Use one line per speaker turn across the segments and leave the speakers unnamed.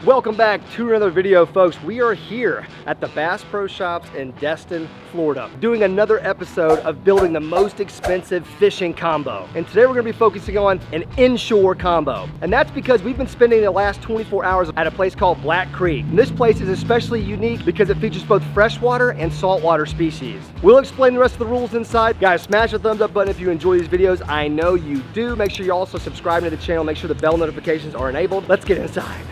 Welcome back to another video, folks. We are here at the Bass Pro Shops in Destin, Florida, doing another episode of building the most expensive fishing combo. And today we're gonna be focusing on an inshore combo. And that's because we've been spending the last 24 hours at a place called Black Creek. And this place is especially unique because it features both freshwater and saltwater species. We'll explain the rest of the rules inside. Guys, smash the thumbs up button if you enjoy these videos. I know you do. Make sure you're also subscribing to the channel. Make sure the bell notifications are enabled. Let's get inside.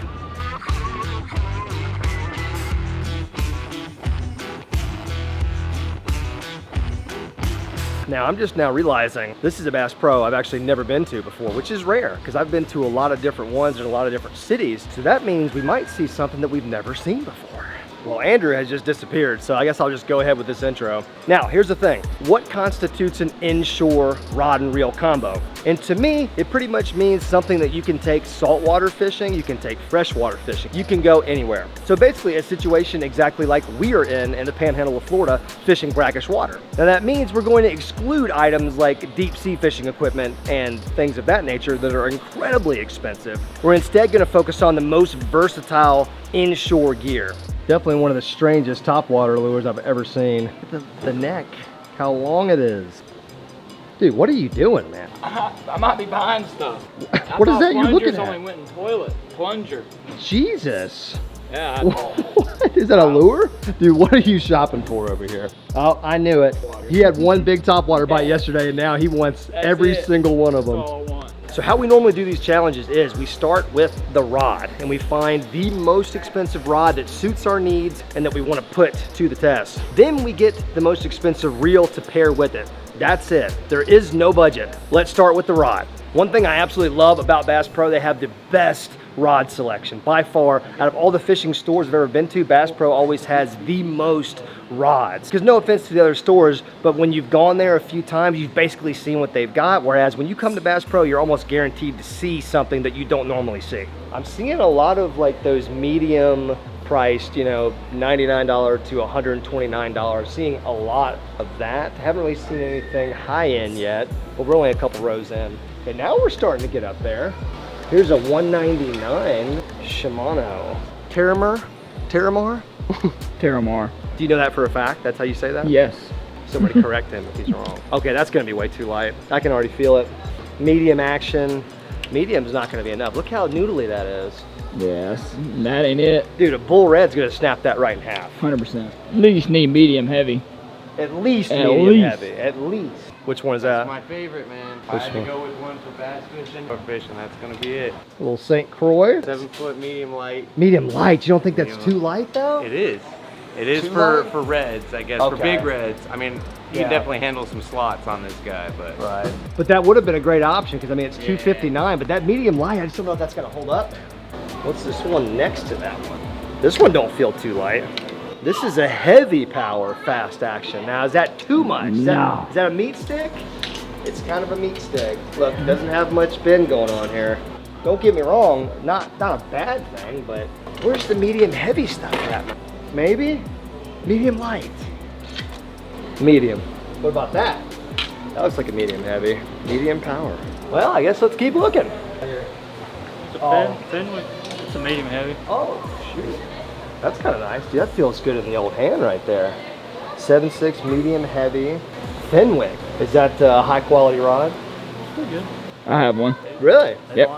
Now, I'm just now realizing this is a Bass Pro I've actually never been to before, which is rare because I've been to a lot of different ones in a lot of different cities. So that means we might see something that we've never seen before. Well, Andrew has just disappeared, so I guess I'll just go ahead with this intro. Now, here's the thing. What constitutes an inshore rod and reel combo? And to me, it pretty much means something that you can take saltwater fishing, you can take freshwater fishing, you can go anywhere. So basically a situation exactly like we are in the panhandle of Florida, fishing brackish water. Now that means we're going to exclude items like deep sea fishing equipment and things of that nature that are incredibly expensive. We're instead gonna focus on the most versatile inshore gear. Definitely one of the strangest topwater lures I've ever seen. The neck, how long it is. Dude, what are you doing, man?
I might be behind stuff.
What is that you're looking at?
Only went in toilet. Plunger.
Jesus.
Yeah.
What? Is that a lure? Dude, what are you shopping for over here? Oh, I knew it. He had one big topwater bite yesterday, and now he wants every single one of them.
That's all I want.
So how we normally do these challenges is we start with the rod and we find the most expensive rod that suits our needs and that we want to put to the test. Then we get the most expensive reel to pair with it. That's it. There is no budget. Let's start with the rod. One thing I absolutely love about Bass Pro, they have the best rod selection. By far, out of all the fishing stores I've ever been to, Bass Pro always has the most rods. Because no offense to the other stores, but when you've gone there a few times, you've basically seen what they've got. Whereas when you come to Bass Pro, you're almost guaranteed to see something that you don't normally see. I'm seeing a lot of like those medium priced, you know, $99 to $129. Seeing a lot of that. Haven't really seen anything high end yet, but we're only a couple rows in. Okay, now we're starting to get up there. Here's a $199 Shimano Terramar.
Terramar.
Do you know that for a fact? That's how you say that?
Yes.
Somebody correct him if he's wrong. Okay, that's gonna be way too light. I can already feel it. Medium action. Medium's not gonna be enough. Look how noodly that is.
Yes, that ain't it.
Dude, a bull red's gonna snap that right in half.
100%. At least need medium heavy.
At least medium heavy, at least. Which one is that?
That's my favorite, man. If I had to go with one for bass fishing or fishing, that's gonna be it.
A little St. Croix.
7 foot medium light.
Medium light, you don't think that's too light though?
It is. It is
Too
for
light?
reds, I guess.
Okay.
For big reds. I mean, you
Yeah.
can definitely handle some slots on this guy, but.
Right. But that would have been a great option because I mean it's $259, but that medium light, I just don't know if that's gonna hold up. What's this one next to that one? This one don't feel too light. This is a heavy power fast action. Now is that too much?
No.
Is that a meat stick? It's kind of a meat stick. Look, it doesn't have much bend going on here. Don't get me wrong, not a bad thing, but where's the medium heavy stuff at? Maybe? Medium light. Medium. What about that? That looks like a medium heavy. Medium power. Well, I guess let's keep looking.
It's a Fenwick. It's a medium heavy.
Oh, shoot. That's kind of nice. Dude, that feels good in the old hand right there. 7.6 medium heavy. Fenwick. Is that a high quality rod?
Pretty good. I have one.
Really?
Yep.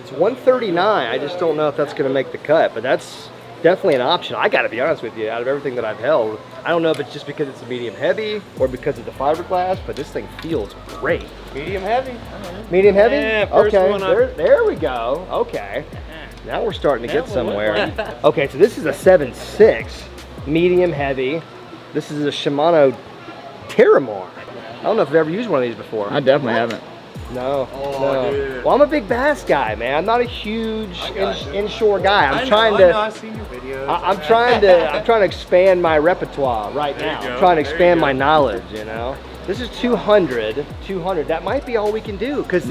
It's $139. I just don't know if that's going to make the cut, but that's definitely an option. I got to be honest with you, out of everything that I've held, I don't know if it's just because it's a medium heavy or because of the fiberglass, but this thing feels great.
Medium heavy?
Medium heavy?
Yeah, first
okay,
one
there we go. Okay. Now we're starting to get somewhere. Okay, so this is a 7.6 medium heavy. This is a Shimano Terramar. I don't know if I've ever used one of these before.
I definitely haven't.
No,
Oh,
no.
dude.
Well, I'm a big bass guy, man. I'm not a huge inshore guy.
I know, I've seen your videos.
I'm trying to expand my repertoire right
There you
now.
go,
I'm trying to
there you
expand
go.
my knowledge, you know. This is 200. That might be all we can do because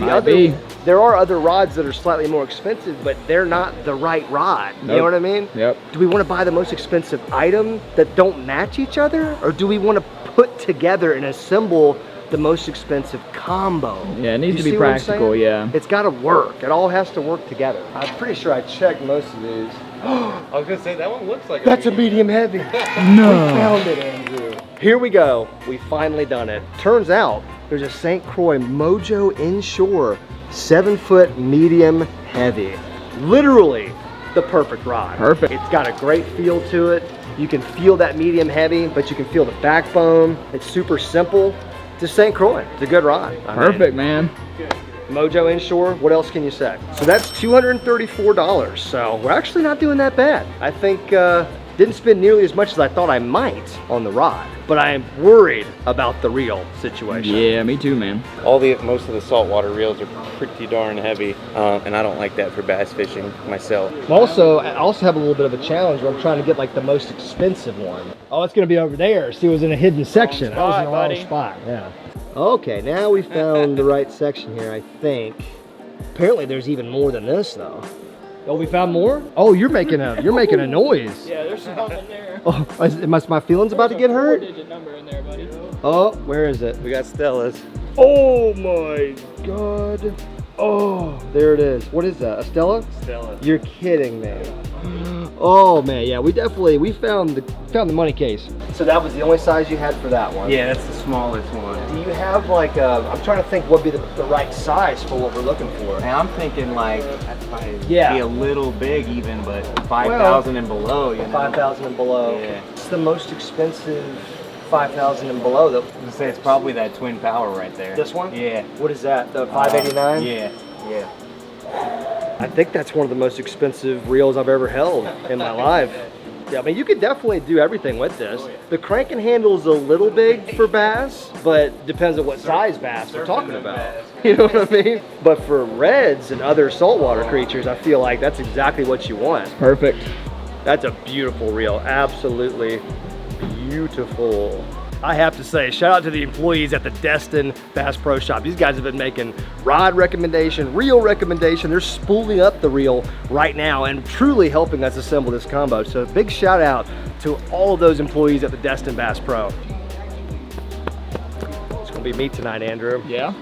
there are other rods that are slightly more expensive, but they're not the right rod. You know what I mean?
Yep.
Do we want to buy the most expensive item that don't match each other, or do we want to put together and assemble the most expensive combo?
Yeah, it needs to
You
be
see what I'm
practical,
saying?
yeah.
It's got to work. It all has to work together. I'm pretty sure I checked most of these.
I was gonna say that one looks like
That's a medium heavy.
No.
We found it, Andrew. Here we go. We finally done it. Turns out there's a St. Croix LOJO inshore 7-foot medium heavy. Literally the perfect rod.
Perfect.
It's got a great feel to it. You can feel that medium heavy, but you can feel the backbone. It's super simple. It's a St. Croix. It's a good rod.
Perfect, man.
LOJO inshore, what else can you say? So that's $234. So we're actually not doing that bad. I think didn't spend nearly as much as I thought I might on the rod, but I am worried about the reel situation.
Yeah, me too, man.
Most of the saltwater reels are pretty darn heavy, and I don't like that for bass fishing myself.
I also have a little bit of a challenge where I'm trying to get like the most expensive one. Oh, it's gonna be over there. See, it was in a hidden section. I was in the wrong spot, yeah. Okay, now we found the right section here, I think. Apparently there's even more than this though. Oh, we found more? Oh, you're making a noise.
Yeah, there's some in there.
Oh, is my feelings about to get hurt?
4-digit number in there, buddy.
Oh, where is it?
We got Stella's.
Oh my God. Oh, there it is. What is that, a Stella?
Stella.
You're kidding me. Oh man, yeah, we found the money case. So that was the only size you had for that one?
Yeah, that's the smallest one.
Do you have like I'm trying to think what would be the right size for what we're looking for.
And I'm thinking like, that's probably
Yeah.
be a little big even, but 5,000 and below, you know?
5,000 and below.
Yeah.
It's the most expensive 5,000 and below though.
I was gonna say it's probably that twin power right there.
This one?
Yeah.
What is that, the 589?
Yeah.
Yeah. I think that's one of the most expensive reels I've ever held in my life. Yeah, I mean, you could definitely do everything with this. The crank and handle is a little big for bass, but depends on what size bass we're talking about. You know what I mean? But for reds and other saltwater creatures, I feel like that's exactly what you want.
Perfect.
That's a beautiful reel, absolutely beautiful. I have to say, shout out to the employees at the Destin Bass Pro Shop. These guys have been making rod recommendation, reel recommendation. They're spooling up the reel right now and truly helping us assemble this combo. So big shout out to all of those employees at the Destin Bass Pro. It's gonna be me tonight, Andrew.
Yeah.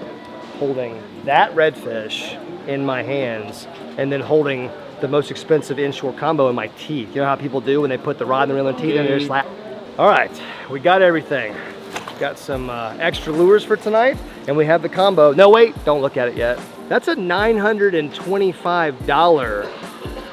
Holding that redfish in my hands and then holding the most expensive inshore combo in my teeth. You know how people do when they put the rod and the reel and teeth in there, slap. All right, we got everything. Got some extra lures for tonight, and we have the combo. No, wait, don't look at it yet. That's a $925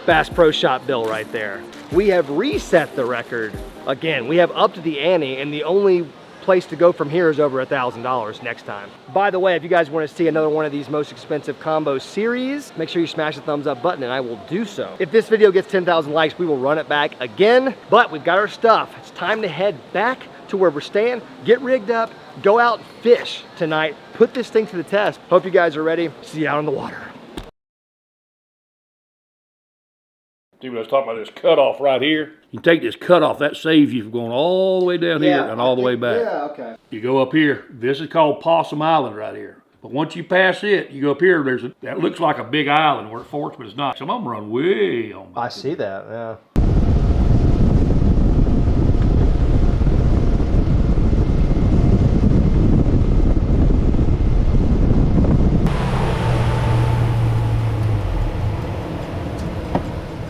Bass Pro Shop bill right there. We have reset the record again. We have upped the ante, and the only place to go from here is over $1,000 next time. By the way, if you guys want to see another one of these most expensive combo series, make sure you smash the thumbs up button and I will do so. If this video gets 10,000 likes, we will run it back again, but we've got our stuff. It's time to head back to where we're staying, get rigged up, go out fish tonight, put this thing to the test. Hope you guys are ready. See you out on the water.
See what I was talking about, this cutoff right here? You take this cutoff, that saves you from going all the way down here and all the way back.
Yeah, okay.
You go up here, this is called Possum Island right here. But once you pass it, you go up here, that looks like a big island where it forks, but it's not. Some of them run way on back.
I see that, yeah.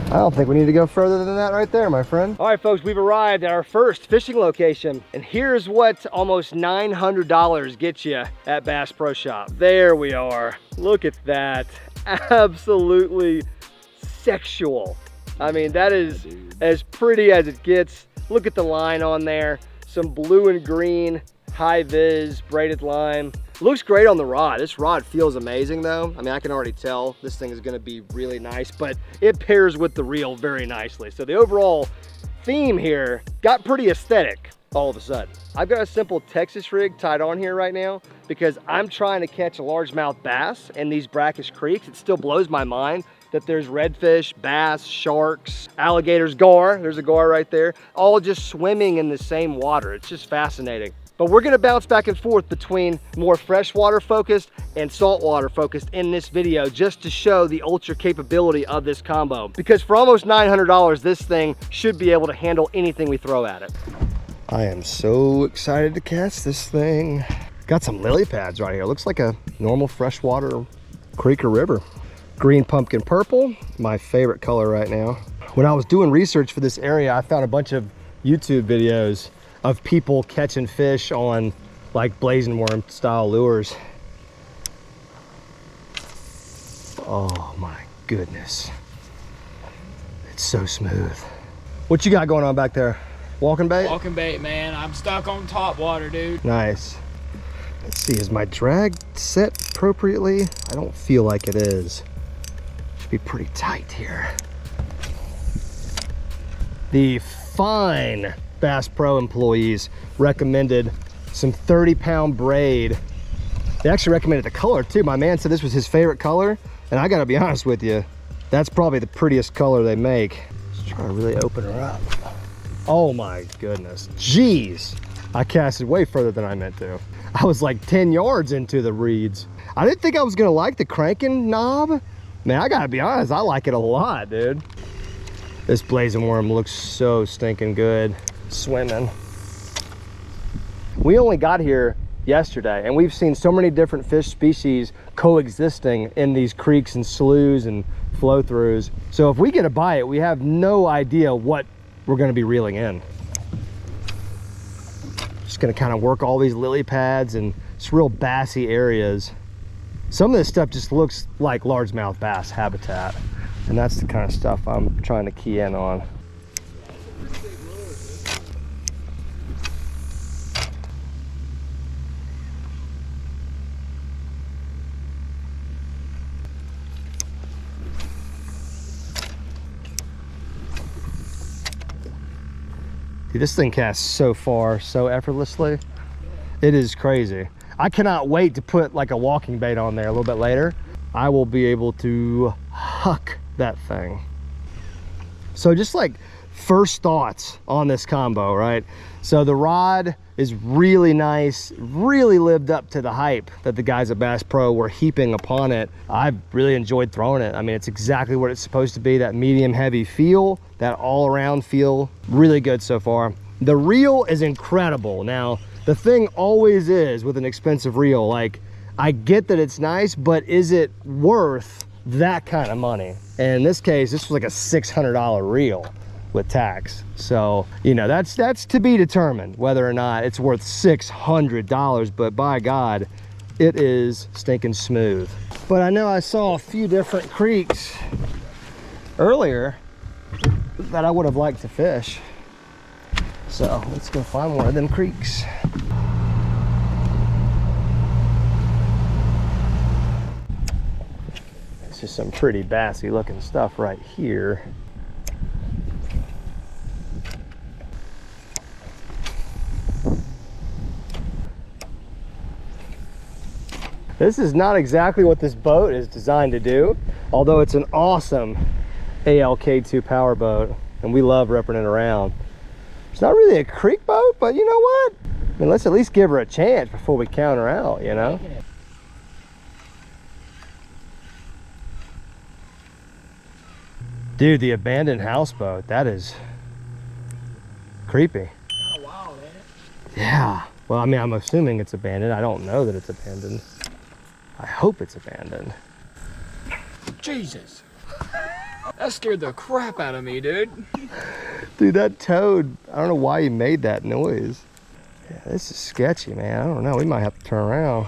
I don't think we need to go further than that right there, my friend. All right, folks, we've arrived at our first fishing location, and here's what almost $900 gets you at Bass Pro Shop. There we are. Look at that. Absolutely sexual. I mean, that is as pretty as it gets. Look at the line on there. Some blue and green, high vis, braided line. Looks great on the rod. This rod feels amazing though. I mean, I can already tell this thing is gonna be really nice, but it pairs with the reel very nicely. So the overall theme here got pretty aesthetic all of a sudden. I've got a simple Texas rig tied on here right now because I'm trying to catch a largemouth bass in these brackish creeks. It still blows my mind that there's redfish, bass, sharks, alligators, gar, there's a gar right there, all just swimming in the same water. It's just fascinating. But we're gonna bounce back and forth between more freshwater focused and saltwater focused in this video just to show the ultra capability of this combo. Because for almost $900, this thing should be able to handle anything we throw at it. I am so excited to catch this thing. Got some lily pads right here. Looks like a normal freshwater creek or river. Green pumpkin purple, my favorite color right now. When I was doing research for this area, I found a bunch of YouTube videos of people catching fish on like blazing worm style lures. Oh my goodness. It's so smooth. What you got going on back there? Walking bait?
Walking bait, man. I'm stuck on top water, dude.
Nice. Let's see, is my drag set appropriately? I don't feel like it is. Should be pretty tight here. The fine Bass Pro employees recommended some 30-pound braid. They actually recommended the color too. My man said this was his favorite color, and I gotta be honest with you, that's probably the prettiest color they make. Let's try to really open her up. Oh my goodness, jeez. I casted way further than I meant to. I was like 10 yards into the reeds. I didn't think I was gonna like the cranking knob. Man, I gotta be honest, I like it a lot, dude. This blazing worm looks so stinking good swimming. We only got here yesterday, and we've seen so many different fish species coexisting in these creeks and sloughs and flow throughs. So if we get a bite, we have no idea what we're gonna be reeling in. Just gonna kind of work all these lily pads and it's real bassy areas. Some of this stuff just looks like largemouth bass habitat, and that's the kind of stuff I'm trying to key in on. Dude, this thing casts so far, so effortlessly. It is crazy. I cannot wait to put like a walking bait on there a little bit later. I will be able to huck that thing. So just like first thoughts on this combo, right? So the rod is really nice, really lived up to the hype that the guys at Bass Pro were heaping upon it. I've really enjoyed throwing it. I mean, it's exactly what it's supposed to be, that medium heavy feel, that all around feel, really good so far. The reel is incredible. Now, the thing always is with an expensive reel, like I get that it's nice, but is it worth that kind of money? And in this case, this was like a $600 reel with tax. So, you know, that's to be determined whether or not it's worth $600, but by God, it is stinking smooth. But I know I saw a few different creeks earlier that I would have liked to fish. So let's go find one of them creeks. This is some pretty bassy looking stuff right here. This is not exactly what this boat is designed to do, although it's an awesome ALK2 power boat, and we love ripping it around. It's not really a creek boat, but you know what? I mean, let's at least give her a chance before we count her out, you know? Dude, the abandoned houseboat, that is creepy.
Kind of wild, ain't it?
Yeah. Well, I mean, I'm assuming it's abandoned. I don't know that it's abandoned. I hope it's abandoned.
Jesus. That scared the crap out of me, dude.
Dude, that toad, I don't know why he made that noise. Yeah, this is sketchy, man. I don't know. We might have to turn around.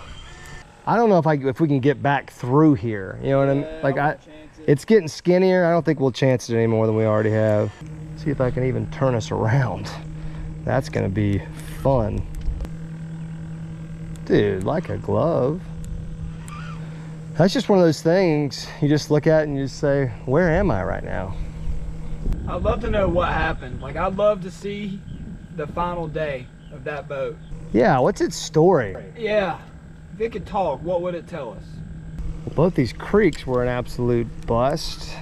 I don't know if we can get back through here. You know what I mean? Like, it's getting skinnier. I don't think we'll chance it any more than we already have. See if I can even turn us around. That's gonna be fun. Dude, like a glove. That's just one of those things you just look at and you just say, where am I right now?
I'd love to know what happened. Like, I'd love to see the final day of that boat.
Yeah, what's its story?
Yeah, if it could talk, what would it tell us?
Both these creeks were an absolute bust.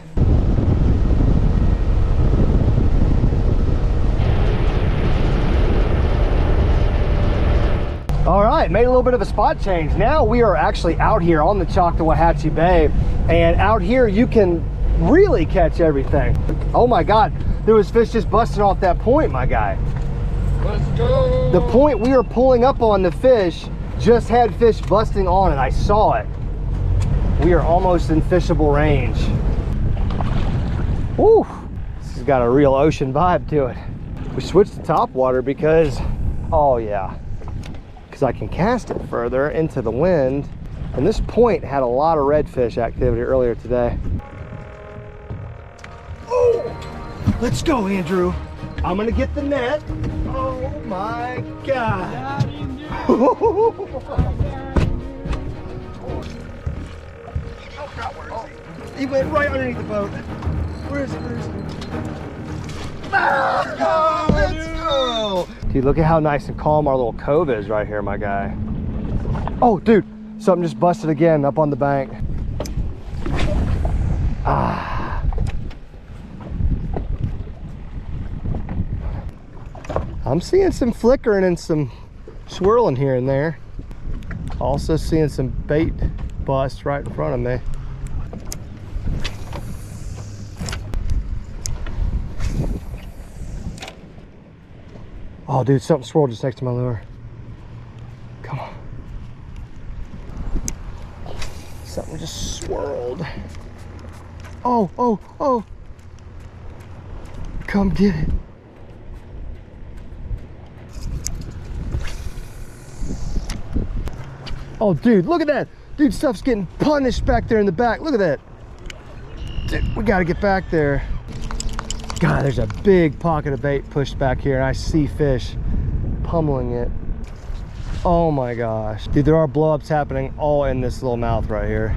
All right, made a little bit of a spot change. Now we are actually out here on the Choctawhatchee Bay, and out here you can really catch everything. Oh my God, there was fish just busting off that point, my guy.
Let's go!
The point we were pulling up on, the fish just had fish busting on it. I saw it. We are almost in fishable range. Woo, got a real ocean vibe to it. We switched to top water because, oh yeah, because I can cast it further into the wind. And this point had a lot of redfish activity earlier today. Oh, let's go, Andrew. I'm gonna get the net. Oh my God. He went right underneath the boat. Where is it? Where is it? Ah, let's go. Dude, look at how nice and calm our little cove is right here, my guy. Oh, dude, something just busted again up on the bank. Ah. I'm seeing some flickering and some swirling here and there. Also seeing some bait bust right in front of me. Oh, dude, something swirled just next to my lure. Come on. Something just swirled. Oh, oh, oh. Come get it. Oh, dude, look at that. Dude, stuff's getting punished back there in the back. Look at that. Dude, we got to get back there. God, there's a big pocket of bait pushed back here, and I see fish pummeling it. Oh my gosh. Dude, there are blowups happening all in this little mouth right here.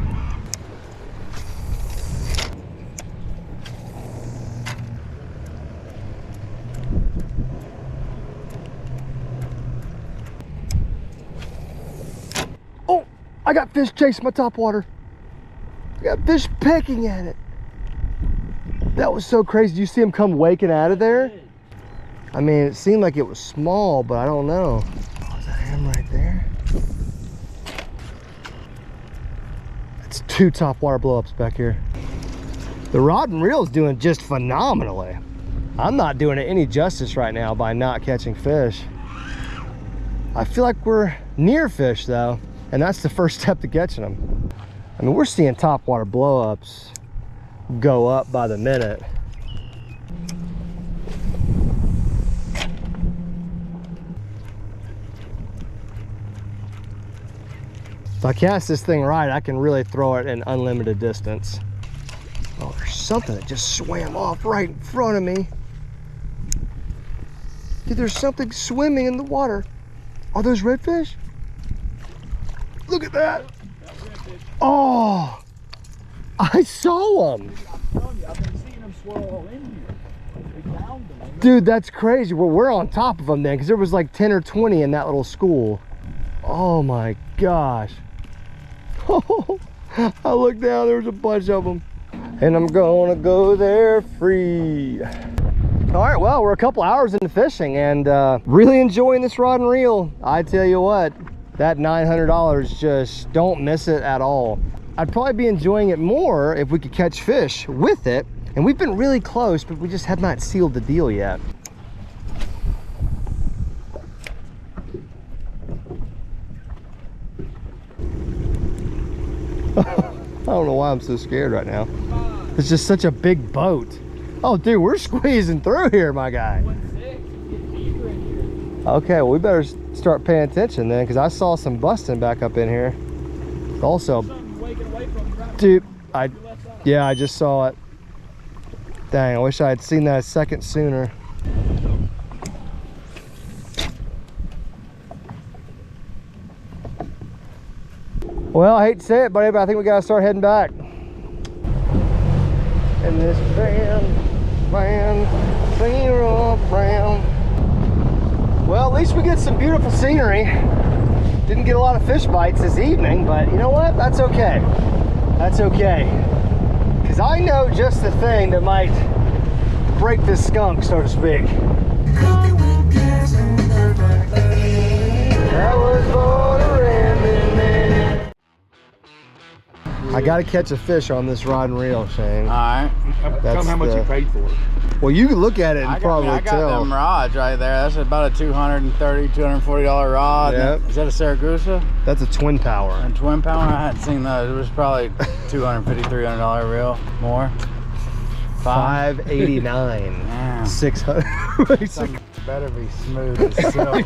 Oh, I got fish chasing my top water. I got fish pecking at it. That was so crazy. Did you see him come waking out of there? I mean, it seemed like it was small, but I don't know. Oh, is that him right there? It's 2 top water blowups back here. The rod and reel is doing just phenomenally. I'm not doing it any justice right now by not catching fish. I feel like we're near fish though, and that's the first step to catching them. I mean, we're seeing top water blowups go up by the minute. If I cast this thing right, I can really throw it an unlimited distance. Oh, there's something that just swam off right in front of me. Dude, there's something swimming in the water. Are those redfish? Look at that. Oh, I saw them.
I've been seeing them swirl all in here. We found them.
Dude, that's crazy. Well, we're on top of them then, because there was like 10 or 20 in that little school. Oh my gosh. I looked down, there was a bunch of them. And I'm gonna go there free. All right, well, we're a couple hours into fishing and really enjoying this rod and reel. I tell you what, that $900, just don't miss it at all. I'd probably be enjoying it more if we could catch fish with it. And we've been really close, but we just have not sealed the deal yet. I don't know why I'm so scared right now. It's just such a big boat. Oh, dude, we're squeezing through here, my guy. Okay, well, we better start paying attention then, because I saw some busting back up in here. Also, dude, yeah, I just saw it. Dang, I wish I had seen that a second sooner. Well, I hate to say it, buddy, but I think we gotta start heading back. In this van, zero brown. Well, at least we get some beautiful scenery. Didn't get a lot of fish bites this evening, but you know what? That's okay. That's okay. Because I know just the thing that might break this skunk, so to speak. That was born a random man. I gotta catch a fish on this rod and reel, Shane.
Alright.
Tell me how much you paid for it.
Well, you can look at it and probably
I got
tell.
them rods right there. That's about a $230, $240 rod.
Yep.
Is that a Saragusa?
That's a twin power.
And twin power? I hadn't seen those. It was probably $250, $300 reel more.
589.
Damn.
600.
Something better be smooth as silk.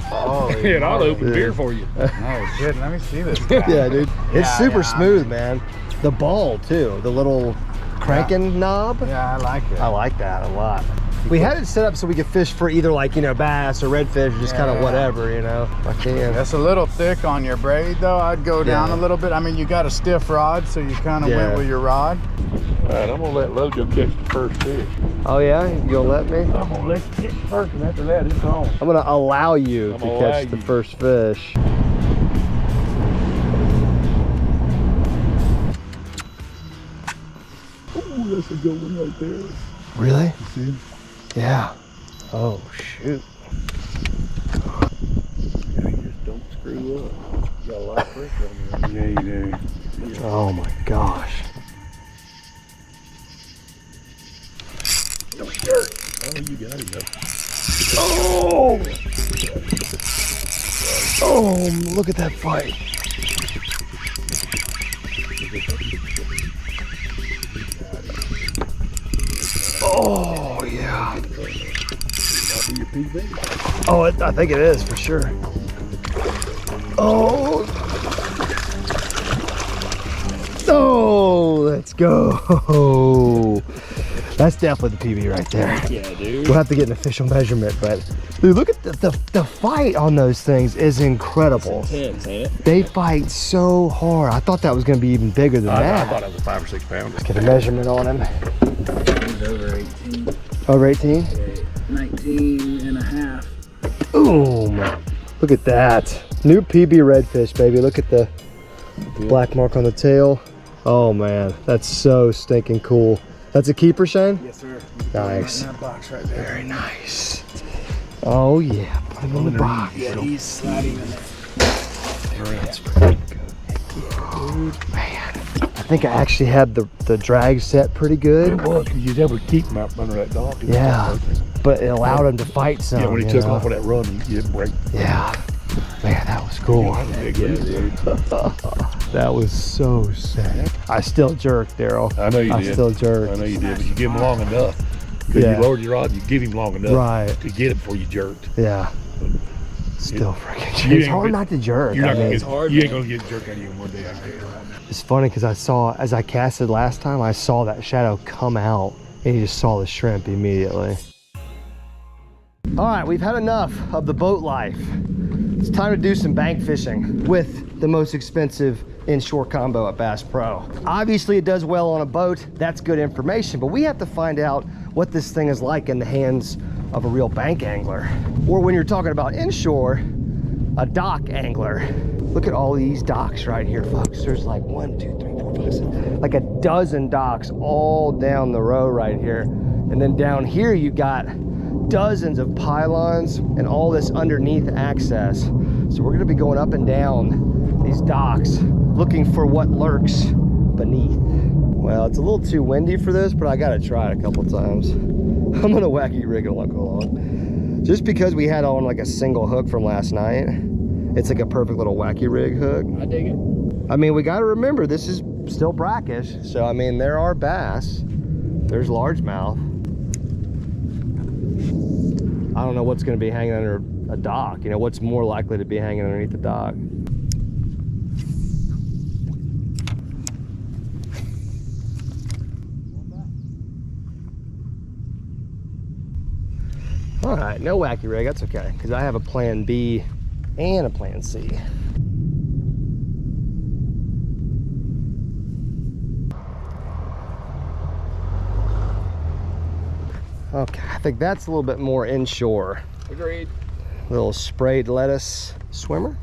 Holy
Here, I'll
moly.
open beer for you.
No shit, let me see this guy.
Yeah, dude. It's
Yeah,
super
yeah.
smooth, man. The ball too, the little cranking knob.
Yeah, I like it.
I like that a lot. We had it set up so we could fish for either like, you know, bass or redfish, or just kind of
Yeah.
whatever, you know. I can.
That's a little thick on your braid though. I'd go down
Yeah.
a little bit. I mean, you got a stiff rod, so you kind of
Yeah.
went with your rod.
All right, I'm gonna let LOJO catch the first fish.
Oh yeah, you'll let me?
I'm gonna let you catch first, and after that, it's on.
I'm gonna allow you
I'm
to
gonna
catch
allow
the
you.
first fish.
Ooh, that's a good one right there.
Really?
See him?
Yeah. Oh shoot.
Yeah, just don't screw up. You got a lot of pressure on you. Yeah, you do.
Oh my gosh.
Oh, you got it, though. Oh!
Oh, look at that fight. Oh yeah.
Your PB.
Oh, I think it is for sure. Oh. Oh, let's go. That's definitely the PB right there.
Yeah, dude.
We'll have to get an official measurement, but dude, look at the fight on those things is incredible.
Intense, ain't it?
They fight so hard. I thought that was gonna be even bigger than
I
that.
thought it was a 5 or 6 pounder.
Get a measurement on him.
He's over 18.
Over 18?
19 and a half.
Boom. Look at that. New PB redfish, baby. Look at the black mark on the tail. Oh man, that's so stinking cool. That's a keeper, Shane?
Yes, sir.
Nice.
In that box right there.
Very nice. Oh yeah, put him in the box.
Yeah, he's sliding in there.
That's pretty good. Man, I think I actually had the drag set pretty good.
It was, because you'd never keep him out under that dock. It was
Yeah,
perfect.
but it allowed him to fight some.
Yeah, when he
you
took
know?
off on that run, he didn't break.
Yeah. Man, that was cool.
Big dude.
That was so sick. I still jerked, Daryl.
I know you
I
did.
still jerked.
I know you did, but you give him long enough. Because
Yeah.
you lowered your rod, you give him long enough
Right.
to get it before you jerked.
Yeah. Still freaking jerk.
You
It's
ain't
hard
gonna-
not to jerk.
You're
I
not gonna
mean,
get, you ain't gonna get jerked out of you in one day. I can tell you.
it's funny because I saw, as I casted last time, I saw that shadow come out and you just saw the shrimp immediately. All right, we've had enough of the boat life. It's time to do some bank fishing with the most expensive inshore combo at Bass Pro. Obviously it does well on a boat, that's good information, but we have to find out what this thing is like in the hands of a real bank angler. Or when you're talking about inshore, a dock angler. Look at all these docks right here, folks. There's like 1, 2, 3, 4, 5, 6, like a dozen docks all down the row right here. And then down here you got dozens of pylons and all this underneath access. So we're gonna be going up and down these docks looking for what lurks beneath. Well, it's a little too windy for this, but I gotta try it a couple times. I'm gonna wacky rig it along. Just because we had on like a single hook from last night, it's like a perfect little wacky rig hook.
I dig it.
I mean, we gotta remember this is still brackish. So I mean, there are bass, there's largemouth. I don't know what's going to be hanging under a dock. You know, what's more likely to be hanging underneath the dock? All right, no wacky rig. That's okay, because I have a plan B and a plan C. Okay, I think that's a little bit more inshore.
Agreed.
Little sprayed lettuce swimmer.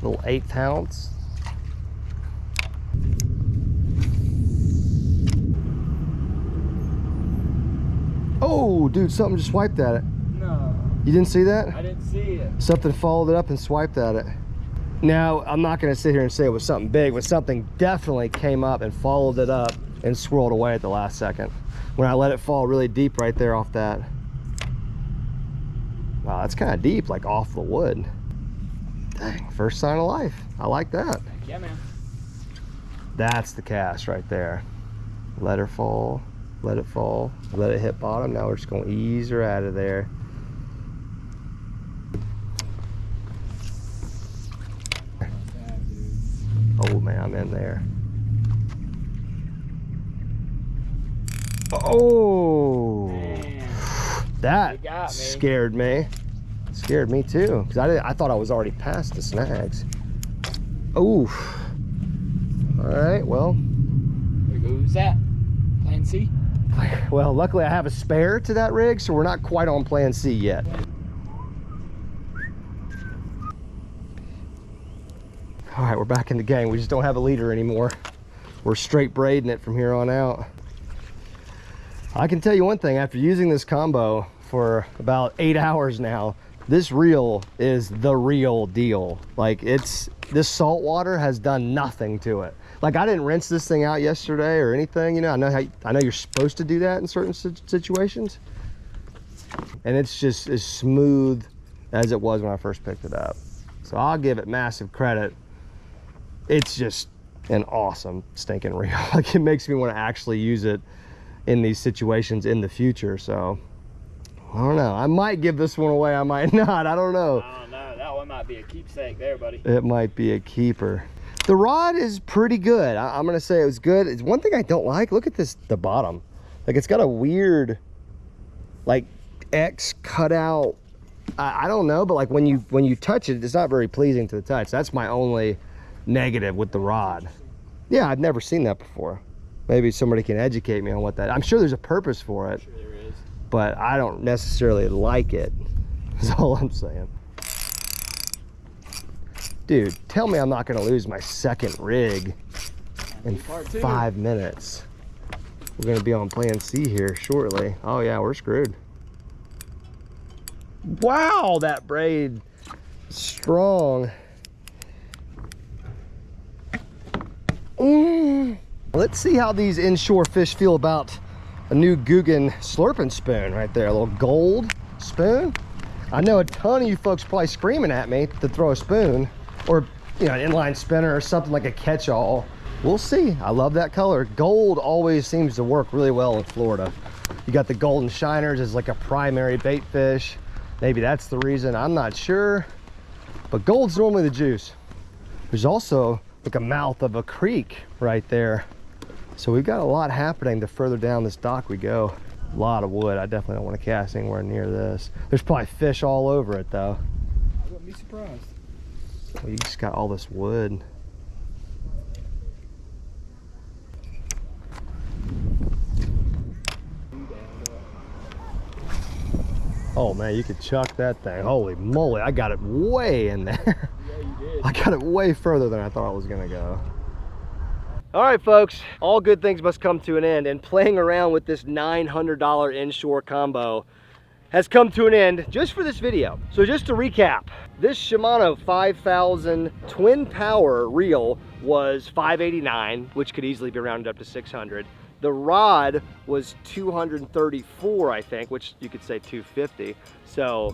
Little 1/8 ounce. Oh, dude, something just swiped at it.
No,
You didn't see that?
I didn't see it.
Something followed it up and swiped at it. Now, I'm not gonna sit here and say it was something big, but something definitely came up and followed it up and swirled away at the last second. When I let it fall really deep right there off that. Wow, that's kind of deep, like off the wood. Dang, first sign of life. I like that.
Yeah, man.
That's the cast right there. Let her fall. Let it fall, let it hit bottom. Now we're just gonna ease her out of there. Oh man, I'm in there. Oh,
Man,
that
you got me.
scared me. Scared me too, because I thought I was already past the snags. Ooh. All right, well.
There goes that. Plan C.
Well, luckily I have a spare to that rig, so we're not quite on plan C yet. All right, we're back in the game. We just don't have a leader anymore. We're straight braiding it from here on out. I can tell you one thing, after using this combo for about 8 hours now, this reel is the real deal. Like, this salt water has done nothing to it. Like, I didn't rinse this thing out yesterday or anything, you know. I know you're supposed to do that in certain situations. And it's just as smooth as it was when I first picked it up. So I'll give it massive credit. It's just an awesome stinking reel. Like, it makes me want to actually use it in these situations in the future. So I don't know, I might give this one away, I might not, I don't know.
I don't know, that one might be a keepsake there, buddy.
It might be a keeper. The rod is pretty good. I'm gonna say it was good. It's one thing I don't like, look at this, the bottom. Like, it's got a weird like X cut out. I don't know, but like when you touch it, it's not very pleasing to the touch. That's my only negative with the rod. Yeah, I've never seen that before. Maybe somebody can educate me on what that, I'm sure there's a purpose for it.
Sure there is.
But I don't necessarily like it, is all I'm saying. Dude, tell me I'm not gonna lose my second rig in 5 minutes. We're gonna be on plan C here shortly. Oh yeah, we're screwed. Wow, that braid strong. Let's see how these inshore fish feel about a new Guggen slurping spoon right there, a little gold spoon. I know a ton of you folks probably screaming at me to throw a spoon, or you know, an inline spinner or something like a catch-all. We'll see. I love that color. Gold always seems to work really well in Florida. You got the golden shiners as like a primary bait fish. Maybe that's the reason, I'm not sure. But gold's normally the juice. There's also like a mouth of a creek right there. So we've got a lot happening the further down this dock we go. A lot of wood. I definitely don't want to cast anywhere near this. There's probably fish all over it though.
I wouldn't be surprised.
Well, you just got all this wood. Oh man, you could chuck that thing. Holy moly, I got it way in there.
Yeah, you did.
I got it way further than I thought it was gonna go. All right, folks, all good things must come to an end, and playing around with this $900 inshore combo has come to an end just for this video. So just to recap, this Shimano 5000 twin power reel was $589, which could easily be rounded up to $600. The rod was $234, I think, which you could say $250. So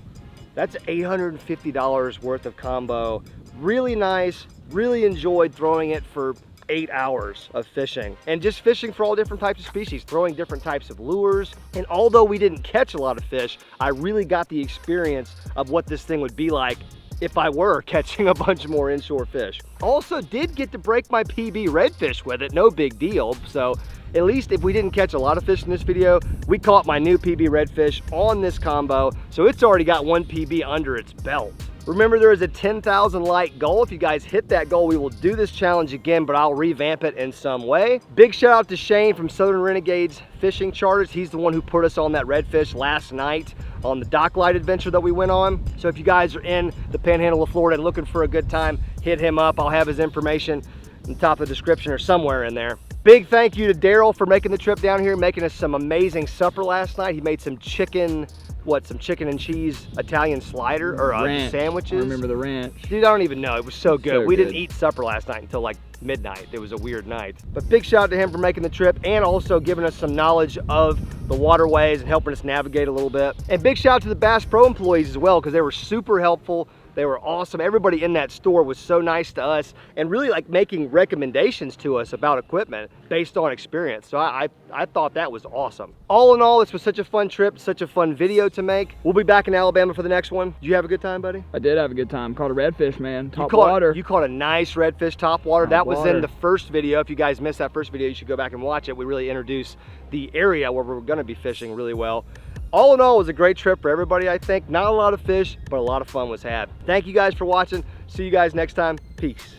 that's $850 worth of combo. Really nice, really enjoyed throwing it for 8 hours of fishing, and just fishing for all different types of species, throwing different types of lures. And although we didn't catch a lot of fish, I really got the experience of what this thing would be like if I were catching a bunch more inshore fish. Also did get to break my PB redfish with it, no big deal. So at least if we didn't catch a lot of fish in this video, we caught my new PB redfish on this combo. So it's already got 1 PB under its belt. Remember, there is a 10,000 like goal. If you guys hit that goal, we will do this challenge again, but I'll revamp it in some way. Big shout out to Shane from Southern Renegades Fishing Charters. He's the one who put us on that redfish last night on the docklight adventure that we went on. So if you guys are in the Panhandle of Florida and looking for a good time, hit him up. I'll have his information in the top of the description or somewhere in there. Big thank you to Daryl for making the trip down here, making us some amazing supper last night. He made some chicken and cheese Italian slider or sandwiches.
I remember the ranch.
Dude, I don't even know. It was so good.
So
We
good.
didn't eat supper last night until like midnight. It was a weird night. But big shout out to him for making the trip and also giving us some knowledge of the waterways and helping us navigate a little bit. And big shout out to the Bass Pro employees as well, because they were super helpful, They were awesome. Everybody in that store was so nice to us and really like making recommendations to us about equipment based on experience. So I thought that was awesome. All in all, this was such a fun trip, such a fun video to make. We'll be back in Alabama for the next one. Did you have a good time, buddy?
I did have a good time. Caught a redfish, man. Top water.
You caught a nice redfish top water. That was in the first video. If you guys missed that first video, you should go back and watch it. We really introduced the area where we're gonna be fishing really well. All in all, it was a great trip for everybody, I think. Not a lot of fish, but a lot of fun was had. Thank you guys for watching. See you guys next time. Peace.